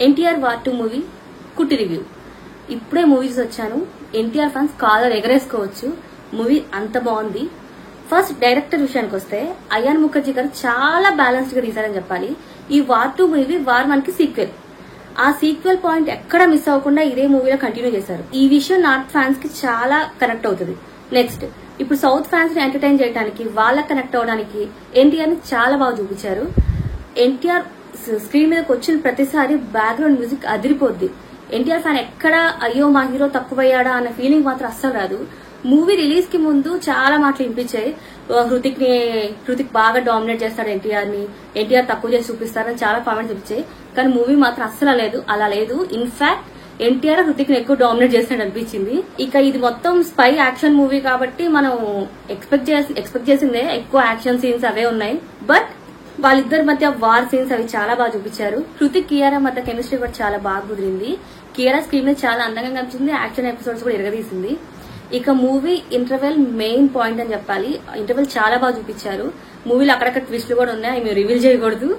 NTR war 2 movie కుట్టి review. ఇప్పుడే movies వచ్చాను. ఎన్టీఆర్ ఫ్యాన్స్ కాలర్ ఎగరేసుకోవచ్చు. మూవీ అంత బాగుంది. ఫస్ట్ డైరెక్టర్ విషయానికి వస్తే అయాన్ ముఖర్జీ గారు చాలా బ్యాలెన్స్డ్ గా తీశారని చెప్పాలి. ఈ వార్ 2 మూవీ వార్ 1 కి సీక్వెల్. ఆ సీక్వెల్ పాయింట్ ఎక్కడ మిస్ అవ్వకుండా ఇదే మూవీలో కంటిన్యూ చేశారు. ఈ విషయం నార్త్ ఫ్యాన్స్ కి చాలా కనెక్ట్ అవుతుంది. నెక్స్ట్ ఇప్పుడు సౌత్ ఫ్యాన్స్ ని ఎంటర్టైన్ చేయడానికి, వాళ్ళకి కనెక్ట్ అవడానికి ఎన్టీఆర్ ని చాలా బాగా చూపించారు. ఎన్టీఆర్ స్క్రీన్ మీదకి వచ్చిన ప్రతిసారి బ్యాక్గ్రౌండ్ మ్యూజిక్ అదిరిపోద్ది. ఎన్టీఆర్ ఫ్యాన్ ఎక్కడ అయ్యో మా హీరో తక్కువయ్యాడా అన్న ఫీలింగ్ మాత్రం అస్సలు రాదు. మూవీ రిలీజ్ కి ముందు చాలా మాటలు వినిపించాయి. హృతిక్ బాగా డామినేట్ చేస్తాడు ఎన్టీఆర్ ని, ఎన్టీఆర్ తక్కువ చేసి చూపిస్తారని చాలా కామెంట్స్ వినిపించాయి. కానీ మూవీ మాత్రం అస్సలు అలా లేదు. ఇన్ఫాక్ట్ ఎన్టీఆర్ హృతిక్ ని ఎక్కువ డామినేట్ చేసినట్టు అనిపించింది. ఇక ఇది మొత్తం స్పై యాక్షన్ మూవీ కాబట్టి మనం ఎక్స్పెక్ట్ చేసిందే ఎక్కువ యాక్షన్ సీన్స్ అవే ఉన్నాయి. బట్ వాళ్ళిద్దరి మధ్య వార్ సీన్స్ అవి చాలా బాగా చూపించారు. హృతిక్ కియారా మధ్య కెమిస్ట్రీ కూడా చాలా బాగా కుదిరింది. కియారా స్క్రీన్ మీద చాలా అందంగా కనిపించింది. యాక్షన్ ఎపిసోడ్స్ కూడా ఎరగదీసింది. ఇక మూవీ ఇంటర్వెల్ మెయిన్ పాయింట్ అని చెప్పాలి. ఇంటర్వెల్ చాలా బాగా చూపించారు. మూవీలో అక్కడక్కడ ట్విస్ట్లు కూడా ఉన్నాయి. అవి మీరు రివీల్ చేయకూడదు,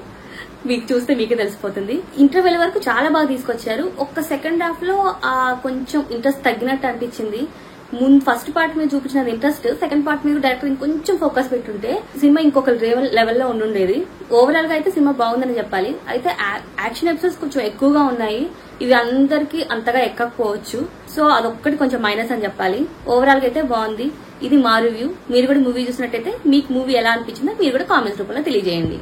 మీకు చూస్తే మీకే తెలిసిపోతుంది. ఇంటర్వెల్ వరకు చాలా బాగా తీసుకొచ్చారు. ఒక్క సెకండ్ హాఫ్ లో కొంచెం ఇంట్రెస్ట్ తగ్గినట్టు అనిపించింది. ఫస్ట్ పార్ట్ మీద చూపించిన ఇంట్రెస్ట్ సెకండ్ పార్ట్ మీద డైరెక్టర్ ఇంకొంచెం ఫోకస్ పెట్టుంటే సినిమా ఇంకొక లెవెల్లో ఉండుండేది. ఓవరాల్ గా అయితే సినిమా బాగుందని చెప్పాలి. అయితే యాక్షన్ ఎపిసోడ్స్ కొంచెం ఎక్కువగా ఉన్నాయి. ఇవి అందరికి అంతగా ఎక్కకపోవచ్చు. సో అదొక్కటి కొంచెం మైనస్ అని చెప్పాలి. ఓవరాల్ గా అయితే బాగుంది. ఇది మా రివ్యూ. మీరు కూడా మూవీ చూసినట్టయితే మీకు మూవీ ఎలా అనిపించిందో మీరు కూడా కామెంట్స్ రూపంలో తెలియజేయండి.